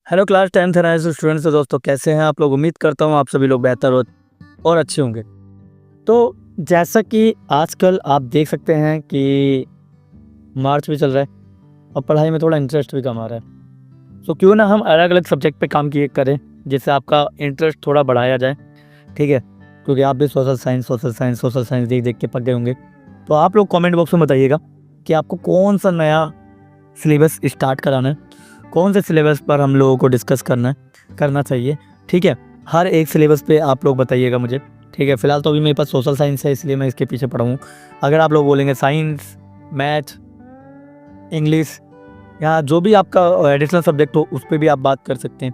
Hello class 10th students. तो दोस्तों कैसे हैं आप लोग। उम्मीद करता हूँ आप सभी लोग बेहतर हो और अच्छे होंगे। तो जैसा कि आजकल आप देख सकते हैं कि मार्च भी चल रहा है और पढ़ाई में थोड़ा इंटरेस्ट भी कम आ रहा है। तो क्यों ना हम अलग अलग सब्जेक्ट पे काम किए करें जिससे आपका इंटरेस्ट थोड़ा बढ़ाया जाए। ठीक है, क्योंकि आप भी सोशल साइंस देख देख के पक गए होंगे। तो आप लोग कमेंट बॉक्स में बताइएगा कि आपको कौन सा नया सिलेबस स्टार्ट कराना है, कौन से सिलेबस पर हम लोगों को डिस्कस करना चाहिए। ठीक है, हर एक सिलेबस पे आप लोग बताइएगा मुझे। ठीक है, फिलहाल तो अभी मेरे पास सोशल साइंस है इसलिए मैं इसके पीछे पड़ा हूँ। अगर आप लोग बोलेंगे साइंस, मैथ, इंग्लिश या जो भी आपका एडिशनल सब्जेक्ट हो उस पर भी आप बात कर सकते हैं।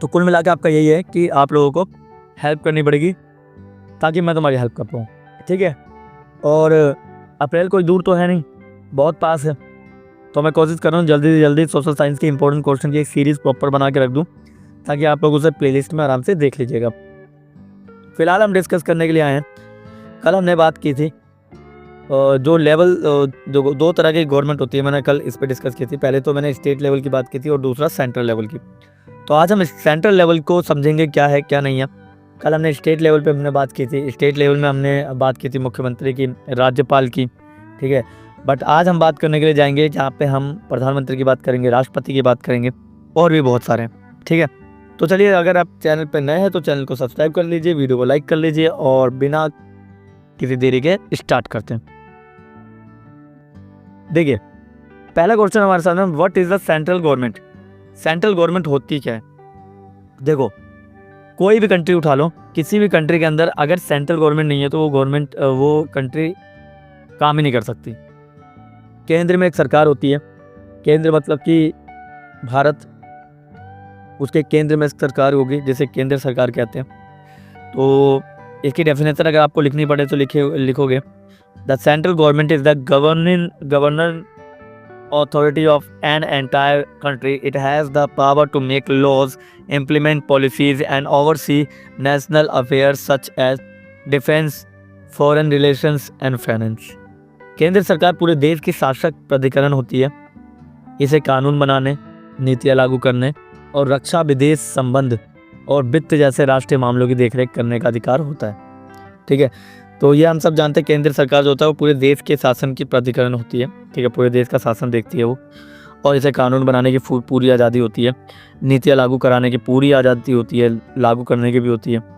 तो कुल मिला के आपका यही है कि आप लोगों को हेल्प करनी पड़ेगी ताकि मैं तुम्हारी हेल्प कर पाऊँ। ठीक है, और अप्रैल कोई दूर तो है नहीं, बहुत पास है। तो मैं कोशिश कर रहा हूँ जल्दी से जल्दी सोशल साइंस के इंपॉर्टेंट क्वेश्चन की एक सीरीज़ प्रॉपर बना के रख दूँ ताकि आप लोग उसे प्लेलिस्ट में आराम से देख लीजिएगा। फिलहाल हम डिस्कस करने के लिए आए हैं। कल हमने बात की थी जो लेवल जो दो तरह की गवर्नमेंट होती है, मैंने कल इस पर डिस्कस की थी। पहले तो मैंने स्टेट लेवल की बात की थी और दूसरा सेंट्रल लेवल की। तो आज हम सेंट्रल लेवल को समझेंगे क्या है क्या नहीं है। कल हमने स्टेट लेवल पे हमने बात की थी। स्टेट लेवल में हमने बात की थी मुख्यमंत्री की, राज्यपाल की। ठीक है, बट आज हम बात करने के लिए जाएंगे जहाँ पे हम प्रधानमंत्री की बात करेंगे, राष्ट्रपति की बात करेंगे और भी बहुत सारे। ठीक है, तो चलिए, अगर आप चैनल पर नए हैं तो चैनल को सब्सक्राइब कर लीजिए, वीडियो को लाइक कर लीजिए और बिना किसी देरी के स्टार्ट करते हैं। देखिए, पहला क्वेश्चन हमारे सामने, what is the central government. Central government होती क्या है। देखो, कोई भी कंट्री उठा लो, किसी भी कंट्री के अंदर अगर सेंट्रल गवर्नमेंट नहीं है तो वो कंट्री काम ही नहीं कर सकती। केंद्र में एक सरकार होती है, केंद्र मतलब कि भारत, उसके केंद्र में सरकार होगी जिसे केंद्र सरकार कहते हैं। तो इसकी डेफिनेशन अगर आपको लिखनी पड़े तो लिखोगे, the central government is the governor authority of an entire country. It has the power to make laws, implement policies and oversee national affairs such as defense, foreign relations and finance. केंद्र सरकार पूरे देश की शासक प्राधिकरण होती है। इसे कानून बनाने, नीतियाँ लागू करने और रक्षा, विदेश संबंध और वित्त जैसे राष्ट्रीय मामलों की देखरेख करने का अधिकार होता है। ठीक है, तो ये हम सब जानते हैं, केंद्र सरकार जो होता है वो पूरे देश के शासन की प्राधिकरण होती है। ठीक है, पूरे देश का शासन देखती है वो, और इसे कानून बनाने की पूरी आज़ादी होती है, नीतियाँ लागू कराने की पूरी आज़ादी होती है, लागू करने की भी होती है।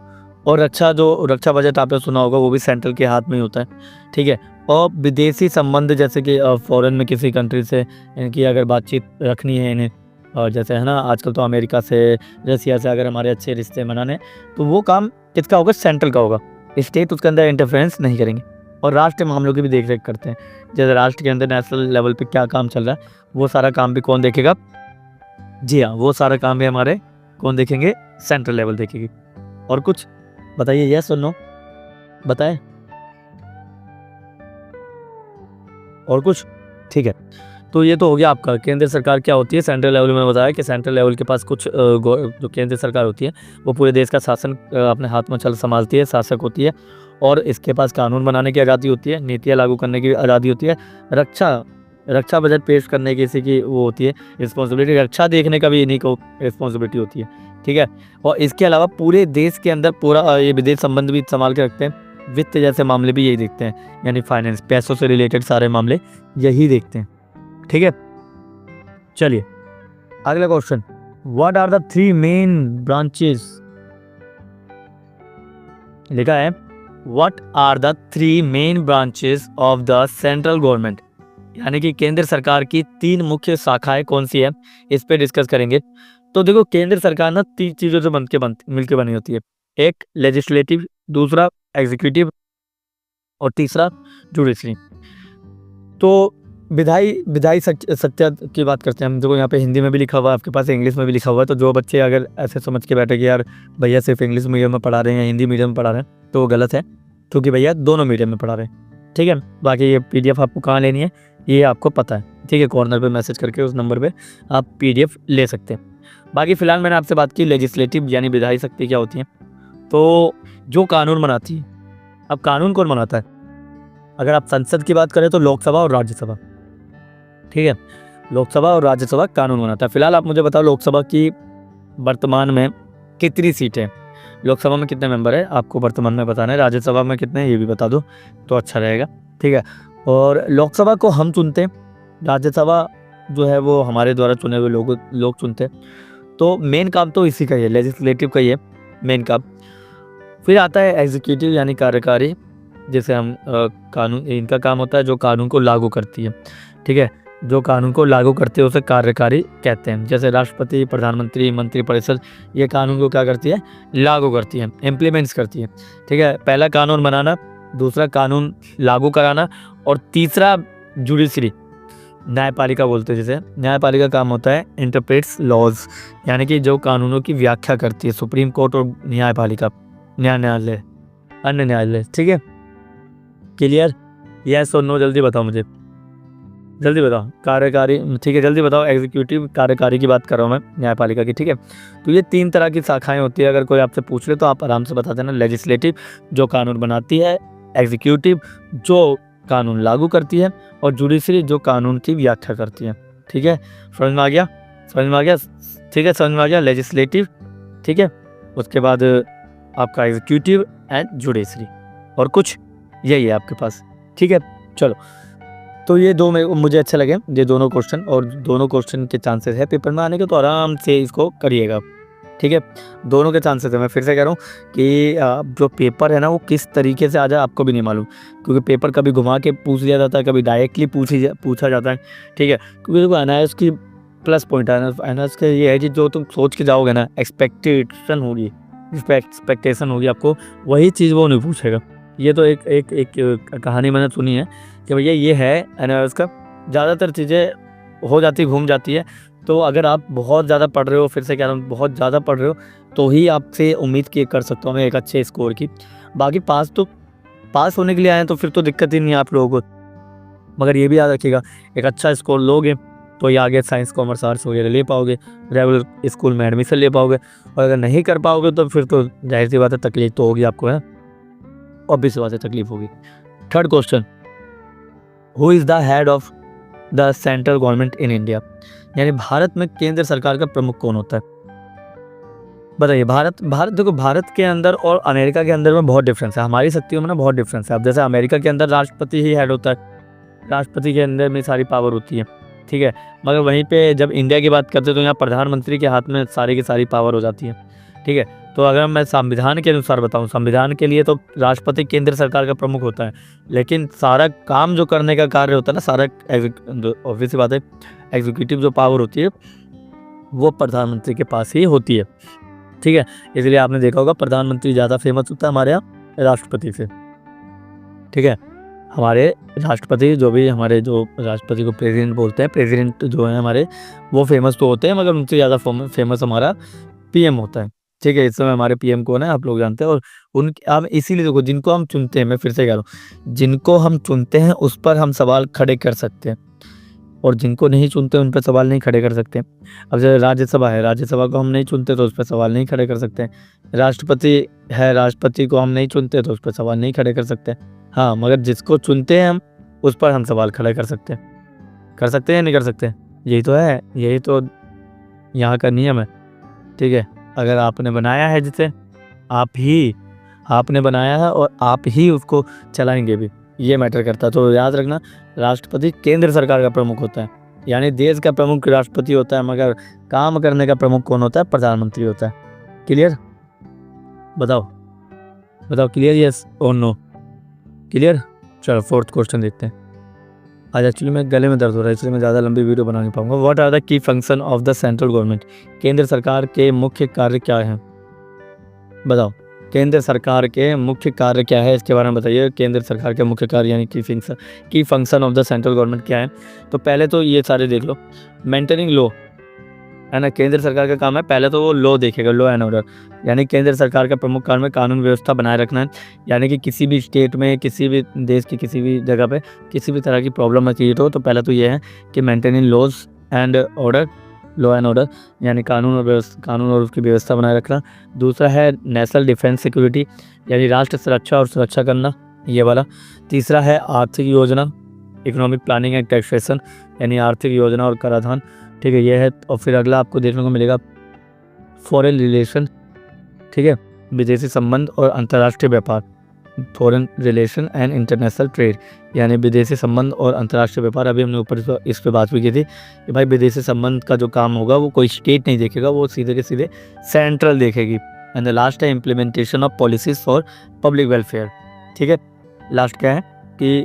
और रक्षा बजट आपने सुना होगा वो भी सेंट्रल के हाथ में ही होता है। ठीक है, और विदेशी संबंध जैसे कि फॉरेन में किसी कंट्री से इनकी अगर बातचीत रखनी है इन्हें, और जैसे है ना आजकल तो अमेरिका से, रसिया से अगर हमारे अच्छे रिश्ते बनाने, तो वो काम किसका होगा, सेंट्रल का होगा। स्टेट उसके अंदर इंटरफेरेंस नहीं करेंगे। और राष्ट्रीय मामलों की भी देख रेख करते हैं, जैसे राष्ट्र के अंदर नेशनल लेवल पे क्या काम चल रहा है वो सारा काम भी कौन देखेगा, जी हाँ, वो सारा काम भी हमारे कौन देखेंगे, सेंट्रल लेवल देखेगी। और कुछ बताइए, यस और नो बताएं, और कुछ। ठीक है, तो ये तो हो गया आपका केंद्र सरकार क्या होती है। सेंट्रल लेवल में बताया कि सेंट्रल लेवल के पास कुछ जो केंद्र सरकार होती है वो पूरे देश का शासन अपने हाथ में संभालती है, शासक होती है, और इसके पास कानून बनाने की आज़ादी होती है, नीतियाँ लागू करने की आज़ादी होती है, रक्षा बजट पेश करने की इसी की वो होती है रिस्पॉन्सिबिलिटी, रक्षा देखने का भी इन्हीं को रिस्पॉन्सिबिलिटी होती है। ठीक है, और इसके अलावा पूरे देश के अंदर पूरा ये विदेश संबंध भी संभाल के रखते हैं, वित्त जैसे मामले भी यही देखते हैं, यानी फाइनेंस, पैसों से रिलेटेड सारे मामले यही देखते हैं। ठीक है, चलिए अगला question, what are the 3 main branches. लिखा है what are the 3 main branches of the central government, यानी कि केंद्र सरकार की 3 मुख्य शाखाएं कौन सी है, इस पे डिस्कस करेंगे। तो देखो, केंद्र सरकार ना 3 चीज़ों से मिलकर बनी होती है। एक लेजिस्लेटिव, दूसरा एग्जीक्यूटिव और तीसरा जुडिशरी। तो विधायी सत्ता की बात करते हैं हम। देखो यहाँ पे हिंदी में भी लिखा हुआ है आपके पास, इंग्लिश में भी लिखा हुआ है। तो जो बच्चे अगर ऐसे समझ के बैठे कि यार भैया सिर्फ इंग्लिश मीडियम में पढ़ा रहे हैं या हिंदी मीडियम में पढ़ा रहे हैं, तो वो गलत है, क्योंकि भैया दोनों मीडियम में पढ़ा रहे हैं। ठीक है, बाकी ये PDF आपको कहाँ लेनी है ये आपको पता है। ठीक है, कॉर्नर पे मैसेज करके उस नंबर पे आप PDF ले सकते हैं। बाकी फ़िलहाल मैंने आपसे बात की लेजिस्लेटिव यानी विधायी शक्ति क्या होती है। तो जो कानून बनाती है, अब कानून कौन बनाता है, अगर आप संसद की बात करें तो लोकसभा और राज्यसभा। ठीक है, लोकसभा और राज्यसभा कानून बनाता है। फिलहाल आप मुझे बताओ लोकसभा की वर्तमान में कितनी सीटें, लोकसभा में कितने मेंबर है आपको वर्तमान में बताना है, राज्यसभा में कितने हैं ये भी बता दो तो अच्छा रहेगा, ठीक है। और लोकसभा को हम चुनते हैं, राज्यसभा जो है वो हमारे द्वारा चुने हुए लोग चुनते हैं। तो मेन काम तो इसी का ही है, लेजिस्लेटिव का ही है मेन काम। फिर आता है एग्जीक्यूटिव यानी कार्यकारी, जिसे हम कानून, इनका काम होता है जो कानून को लागू करती है, ठीक है। जो कानून को लागू करते हैं उसे कार्यकारी कहते हैं। जैसे राष्ट्रपति, प्रधानमंत्री, मंत्रिपरिषद, ये कानून को क्या करती है, लागू करती है, इम्प्लीमेंट्स करती है, ठीक है। पहला कानून बनाना, दूसरा कानून लागू कराना, और तीसरा जुडिशरी, न्यायपालिका बोलते हैं जिसे। न्यायपालिका काम होता है इंटरप्रेट्स लॉज, यानी कि जो कानूनों की व्याख्या करती है, सुप्रीम कोर्ट और न्यायपालिका, न्यायालय, अन्य न्यायालय, ठीक है। क्लियर, यस और नो, जल्दी बताओ मुझे, जल्दी बताओ। कार्यकारी, ठीक है, जल्दी बताओ। एग्जीक्यूटिव, कार्यकारी की बात कर रहा हूँ मैं, न्यायपालिका की, ठीक है। तो ये 3 तरह की शाखाएं होती है। अगर कोई आपसे पूछ ले तो आप आराम से बता देना। लेजिस्लेटिव जो कानून बनाती है, एग्जीक्यूटिव जो कानून लागू करती है, और जुडिशरी जो कानून की व्याख्या करती है, ठीक है। समझ में आ गया, समझ में आ गया, ठीक है, समझ में आ गया। लेजिस्लेटिव, ठीक है, उसके बाद आपका एग्जीक्यूटिव एंड जुडिशरी, और कुछ यही है आपके पास, ठीक है। चलो, तो ये दो मुझे अच्छे लगे, ये दोनों क्वेश्चन, और दोनों क्वेश्चन के चांसेस है पेपर में आने के, तो आराम से इसको करिएगा, ठीक है। दोनों के चांसेस है। मैं फिर से कह रहा हूँ कि जो पेपर है ना वो किस तरीके से आ जाए आपको भी नहीं मालूम, क्योंकि पेपर कभी घुमा के पूछ लिया जाता है, कभी डायरेक्टली पूछा जाता है, ठीक है। क्योंकि देखो एनआईएस की प्लस पॉइंट है, एनआईएस का ये है कि जो तुम सोच के जाओगे ना, एक्सपेक्टेशन होगी आपको, वही चीज़ वो नहीं पूछेगा। ये तो एक कहानी मैंने सुनी है कि भैया ये है एनआईएस का, ज़्यादातर चीज़ें हो जाती, घूम जाती है। तो अगर आप बहुत ज़्यादा पढ़ रहे हो, फिर से कह रहा हूँ बहुत ज़्यादा पढ़ रहे हो, तो ही आपसे उम्मीद कर सकता हूँ मैं एक अच्छे स्कोर की। बाकी पास होने के लिए आए तो फिर तो दिक्कत ही नहीं है आप लोगों को। मगर ये भी याद रखिएगा, एक अच्छा स्कोर लोगे तो ये आगे साइंस, कॉमर्स, आर्ट्स वगैरह ले पाओगे, रेगुलर स्कूल में एडमिशन ले पाओगे। और अगर नहीं कर पाओगे तो फिर तो जाहिर सी बात है तकलीफ तो होगी आपको, है, ऑब्वियस बात है तकलीफ होगी। Third question, who is the head of the central government in India, यानी भारत में केंद्र सरकार का प्रमुख कौन होता है? बताइए। भारत देखो, भारत के अंदर और अमेरिका के अंदर में बहुत डिफरेंस है, हमारी शक्तियों में ना बहुत डिफरेंस है। अब जैसे अमेरिका के अंदर राष्ट्रपति ही हेड होता है, राष्ट्रपति के अंदर में सारी पावर होती है, ठीक है। मगर वहीं पे जब इंडिया की बात करते हैं तो यहाँ प्रधानमंत्री के हाथ में सारी की सारी पावर हो जाती है, ठीक है। तो अगर मैं संविधान के अनुसार बताऊं, संविधान के लिए तो राष्ट्रपति केंद्र सरकार का प्रमुख होता है, लेकिन सारा काम जो करने का कार्य होता है ना, सारा ऑब्वियस बात है एग्जीक्यूटिव जो पावर होती है वो प्रधानमंत्री के पास ही होती है, ठीक है। इसलिए आपने देखा होगा प्रधानमंत्री ज़्यादा फेमस होता है हमारे यहाँ राष्ट्रपति से, ठीक है। हमारे राष्ट्रपति जो राष्ट्रपति को प्रेसिडेंट बोलते हैं, प्रेसिडेंट जो है हमारे वो फेमस तो होते हैं, मगर उनसे ज़्यादा फेमस हमारा पीएम होता है, ठीक है। इस समय हमारे पीएम कौन है आप लोग जानते हैं। और अब इसीलिए देखो, जिनको हम चुनते हैं, मैं फिर से कह रहा हूँ, जिनको हम चुनते हैं उस पर हम सवाल खड़े कर सकते हैं, और जिनको नहीं चुनते उन पर सवाल नहीं खड़े कर सकते। अब जैसे राज्यसभा है, राज्यसभा को हम नहीं चुनते तो उस पर सवाल नहीं खड़े कर सकते। राष्ट्रपति है, राष्ट्रपति को हम नहीं चुनते तो उस पर सवाल नहीं खड़े कर सकते। हाँ, मगर जिसको चुनते हैं हम उस पर हम सवाल खड़े कर सकते हैं, नहीं कर सकते? यही तो है, यही तो यहाँ का नियम है, ठीक है। अगर आपने बनाया है, जिसे आपने बनाया है और आप ही उसको चलाएंगे भी, ये मैटर करता है। तो याद रखना, राष्ट्रपति केंद्र सरकार का प्रमुख होता है, यानी देश का प्रमुख राष्ट्रपति होता है, मगर काम करने का प्रमुख कौन होता है? प्रधानमंत्री होता है। क्लियर? बताओ क्लियर, यस और नो? क्लियर? चलो फोर्थ क्वेश्चन देखते हैं। आज एक्चुअली मैं गले में दर्द हो रहा है, इसलिए मैं ज़्यादा लंबी वीडियो बना नहीं पाऊंगा। What are the key function of the central government, केंद्र सरकार के मुख्य कार्य क्या हैं? बताओ, केंद्र सरकार के मुख्य कार्य क्या है, इसके बारे में बताइए। केंद्र सरकार के मुख्य कार्य यानी की function of the central government क्या है? तो पहले तो ये सारे देख लो। मेंटेनिंग लॉ, है ना, केंद्र सरकार का काम है। पहले तो वो लॉ देखेगा, लॉ एंड ऑर्डर, यानी केंद्र सरकार का प्रमुख काम है कानून व्यवस्था बनाए रखना है। यानी कि किसी भी स्टेट में, किसी भी देश की किसी भी जगह पे किसी भी तरह की प्रॉब्लम क्रिएट हो, तो पहले तो ये है कि maintaining laws and order, law and order, यानी कानून और उसकी व्यवस्था बनाए रखना। दूसरा है नेशनल डिफेंस सिक्योरिटी, यानी राष्ट्र सुरक्षा और सुरक्षा करना, ये वाला। तीसरा है आर्थिक योजना इकोनॉमिक प्लानिंग एंड टैक्सेशन यानी आर्थिक योजना और कराधान, ठीक है, ये है। और फिर अगला आपको देखने को मिलेगा फॉरेन रिलेशन, ठीक है, विदेशी संबंध और अंतर्राष्ट्रीय व्यापार, foreign relation and international trade यानी विदेशी संबंध और अंतर्राष्ट्रीय व्यापार। अभी हमने ऊपर इस पे बात भी की थी कि भाई विदेशी संबंध का जो काम होगा वो कोई स्टेट नहीं देखेगा, वो सीधे के सीधे सेंट्रल देखेगी। एंड द लास्ट है implementation of policies for public welfare, ठीक है। लास्ट क्या है कि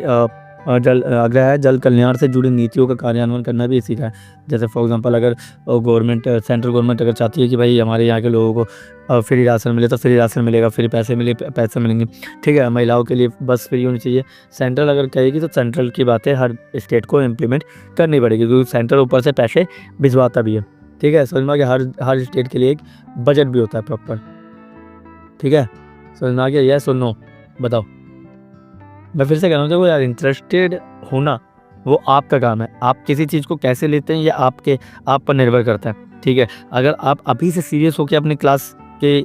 अगला है जल कल्याण से जुड़ी नीतियों का कार्यान्वयन करना भी इसी का है। जैसे फॉर एग्जांपल अगर गवर्नमेंट सेंट्रल गवर्नमेंट अगर चाहती है कि भाई हमारे यहाँ के लोगों को फ्री राशन मिले तो फ्री राशन मिलेगा, फ्री पैसे मिलेंगे, ठीक है। महिलाओं के लिए बस फ्री होनी चाहिए, सेंट्रल अगर कहेगी तो सेंट्रल की बातें हर स्टेट को इम्प्लीमेंट करनी पड़ेगी, क्योंकि सेंट्रल ऊपर से पैसे भिजवाता भी है, ठीक है। समझ में आ गया, हर स्टेट के लिए एक बजट भी होता है प्रॉपर, ठीक है। समझ में आ गया, यस और नो बताओ। मैं फिर से कह रहा हूँ, देखो यार इंटरेस्टेड होना वो आपका काम है, आप किसी चीज़ को कैसे लेते हैं ये आप पर निर्भर करता है, ठीक है। अगर आप अभी से सीरियस होकर अपनी क्लास के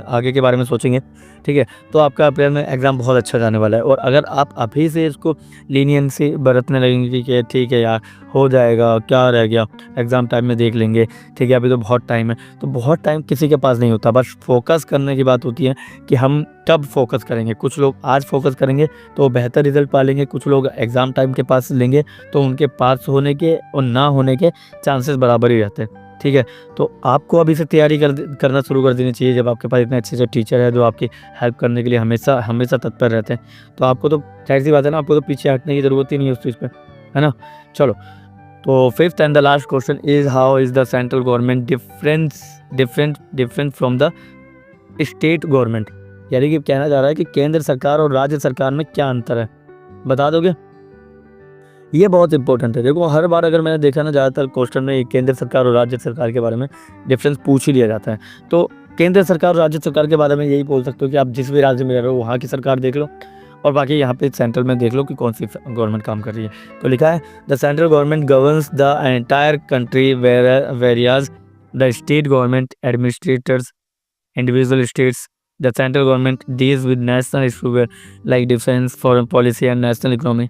आगे के बारे में सोचेंगे, ठीक है, तो आपका अप्रैल में एग्ज़ाम बहुत अच्छा जाने वाला है। और अगर आप अभी से इसको लीनियंसी बरतने लगेंगे कि ठीक है यार हो जाएगा, क्या रह गया, एग्ज़ाम टाइम में देख लेंगे, ठीक है, अभी तो बहुत टाइम है, तो बहुत टाइम किसी के पास नहीं होता। बस फोकस करने की बात होती है कि हम कब फोकस करेंगे। कुछ लोग आज फोकस करेंगे तो बेहतर रिजल्ट पा लेंगे, कुछ लोग एग्ज़ाम टाइम के पास लेंगे तो उनके पास होने के और ना होने के चांसेस बराबर ही रहते हैं, ठीक है। तो आपको अभी से तैयारी करना शुरू कर देनी चाहिए। जब आपके पास इतने अच्छे टीचर है जो आपकी हेल्प करने के लिए हमेशा तत्पर रहते हैं, तो आपको तो जाहिर सी बात है ना, आपको तो पीछे हटने की ज़रूरत ही नहीं है उस चीज़ पे, है ना। चलो, तो fifth and the last question is how is the central government different from the state government, यानी कि कहना जा रहा है कि केंद्र सरकार और राज्य सरकार में क्या अंतर है, बता दोगे। ये बहुत इंपॉर्टेंट है। देखो हर बार अगर मैंने देखा ना, ज़्यादातर क्वेश्चन में केंद्र सरकार और राज्य सरकार के बारे में डिफरेंस पूछ ही लिया जाता है। तो केंद्र सरकार और राज्य सरकार के बारे में यही बोल सकते हो कि आप जिस भी राज्य में रह रहे हो वहाँ की सरकार देख लो, और बाकी यहाँ पे सेंट्रल में देख लो कि कौन सी गवर्नमेंट काम कर रही है। तो लिखा है the central government governs the entire country whereas the state government administers individual states. The central government deals with national issues like defence, foreign policy and national economy,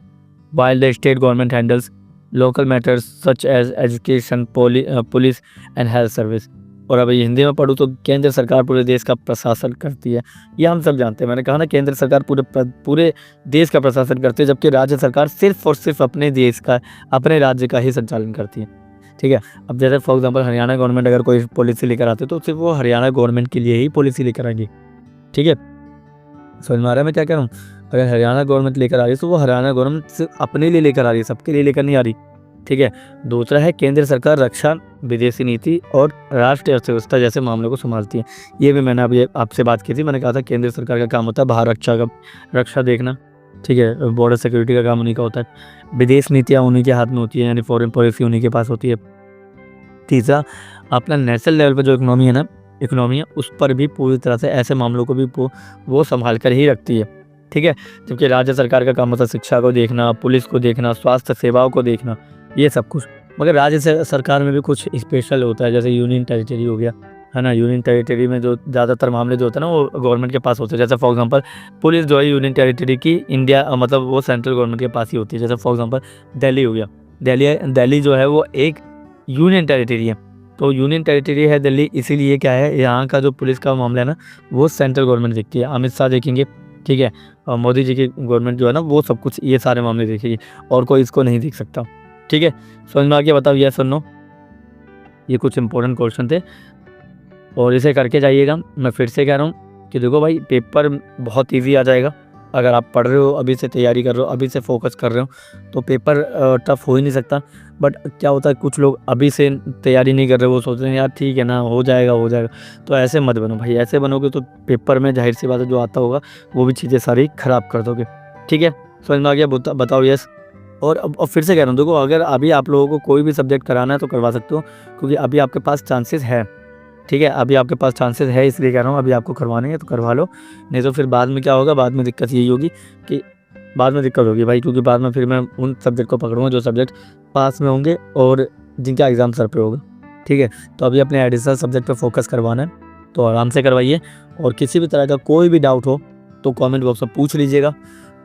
while the state government handles local matters such as education, police and health service। और अब ये हिंदी में पढ़ूँ तो केंद्र सरकार पूरे देश का प्रशासन करती है, ये हम सब जानते हैं। मैंने कहा ना, केंद्र सरकार पूरे देश का प्रशासन करती है, जबकि राज्य सरकार सिर्फ और सिर्फ अपने राज्य का ही संचालन करती है, ठीक है। अब जैसे फॉर एग्जाम्पल हरियाणा गवर्नमेंट अगर कोई पॉलिसी लेकर आते तो सिर्फ वो हरियाणा गवर्नमेंट के लिए ही पॉलिसी लेकर आएंगी, ठीक है। समझ में आ रहा है मैं क्या कह रहा हूँ। अगर हरियाणा गवर्नमेंट लेकर आ रही है तो वो हरियाणा गवर्नमेंट सिर्फ अपने लिए लेकर आ रही है, सबके लिए लेकर नहीं आ रही, ठीक है। दूसरा है केंद्र सरकार रक्षा, विदेशी नीति और राष्ट्रीय अर्थव्यवस्था जैसे मामलों को संभालती है। ये भी मैंने अभी आपसे बात की थी, मैंने कहा था केंद्र सरकार का काम होता है बाहर रक्षा देखना, ठीक है, बॉर्डर सिक्योरिटी का काम उन्हीं का होता है। विदेश नीतियाँ उन्हीं के हाथ में होती है, यानी फॉरेन पॉलिसी उन्हीं के पास होती है। तीसरा, अपना नेशनल लेवल पर जो इकोनॉमी है उस पर भी पूरी तरह से ऐसे मामलों को भी वो संभाल कर ही रखती है, ठीक है। जबकि राज्य सरकार का काम होता है शिक्षा को देखना, पुलिस को देखना, स्वास्थ्य सेवाओं को देखना, ये सब कुछ। मगर राज्य सरकार में भी कुछ स्पेशल होता है, जैसे यूनियन टेरिटरी हो गया, है ना। यूनियन टेरिटरी में जो ज़्यादातर मामले जो होते हैं ना वो गवर्नमेंट के पास होते हैं। जैसे फॉर एग्जांपल पुलिस जो है यूनियन टेरिटरी की इंडिया मतलब वो सेंट्रल गवर्नमेंट के पास ही होती है। जैसे फॉर एग्जांपल दिल्ली हो गया, दिल्ली जो है वो एक यूनियन टेरिटरी है, तो यूनियन टेरिटरी है दिल्ली, इसीलिए क्या है यहाँ का जो पुलिस का मामला है ना वो सेंट्रल गवर्नमेंट देखती है। अमित शाह देखेंगे, ठीक है, और मोदी जी की गवर्नमेंट जो है ना वो सब कुछ ये सारे मामले देखेगी, और कोई इसको नहीं देख सकता, ठीक है। समझ में आ गया, बताओ यस और नो। ये कुछ इंपॉर्टेंट क्वेश्चन थे और इसे करके जाइएगा। मैं फिर से कह रहा हूँ कि देखो भाई पेपर बहुत ईजी आ जाएगा। अगर आप पढ़ रहे हो, अभी से तैयारी कर रहे हो, अभी से फोकस कर रहे हो तो पेपर टफ हो ही नहीं सकता। बट क्या होता है कुछ लोग अभी से तैयारी नहीं कर रहे, वो सोच रहे हैं यार ठीक है ना हो जाएगा, तो ऐसे मत बनो भाई। ऐसे बनोगे तो पेपर में जाहिर सी बात है जो आता होगा वो भी चीज़ें सारी ख़राब कर दोगे, ठीक है। समझ में आ गया, बताओ यस। और फिर से कह रहा हूँ, देखो अगर अभी आप लोगों को कोई भी सब्जेक्ट कराना है तो करवा सकते हो, क्योंकि अभी आपके पास चांसेस है, ठीक है। अभी आपके पास चांसेस है, इसलिए कह रहा हूँ अभी आपको करवाने हैं तो करवा लो, नहीं तो फिर बाद में क्या होगा, बाद में दिक्कत यही होगी कि बाद में दिक्कत होगी भाई, क्योंकि बाद में फिर मैं उन सब्जेक्ट को पकड़ूंगा जो सब्जेक्ट पास में होंगे और जिनका एग्ज़ाम सर पे होगा, ठीक है। तो अभी अपने एडिशनल सब्जेक्ट पे फोकस करवाना है तो आराम से करवाइए, और किसी भी तरह का कोई भी डाउट हो तो कमेंट बॉक्स में पूछ लीजिएगा।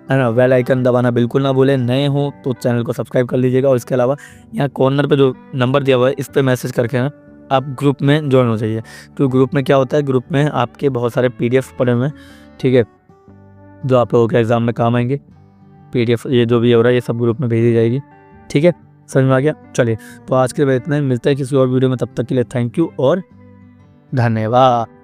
है ना। बेल आइकन दबाना बिल्कुल ना भूलें। नए हो तो चैनल को सब्सक्राइब कर लीजिएगा। और इसके अलावा यहाँ कॉर्नर पे जो नंबर दिया हुआ है इस पर मैसेज करके ना आप ग्रुप में ज्वाइन हो जाइए। तो ग्रुप में क्या होता है, ग्रुप में आपके बहुत सारे PDF पड़े हुए हैं, ठीक है, जो आप लोगों के एग्ज़ाम में काम आएंगे। PDF ये जो भी हो रहा है ये सब ग्रुप में भेजी जाएगी, ठीक है। समझ में आ गया। चलिए तो आज के लिए इतना ही, मिलता है किसी और वीडियो में, तब तक के लिए थैंक यू और धन्यवाद।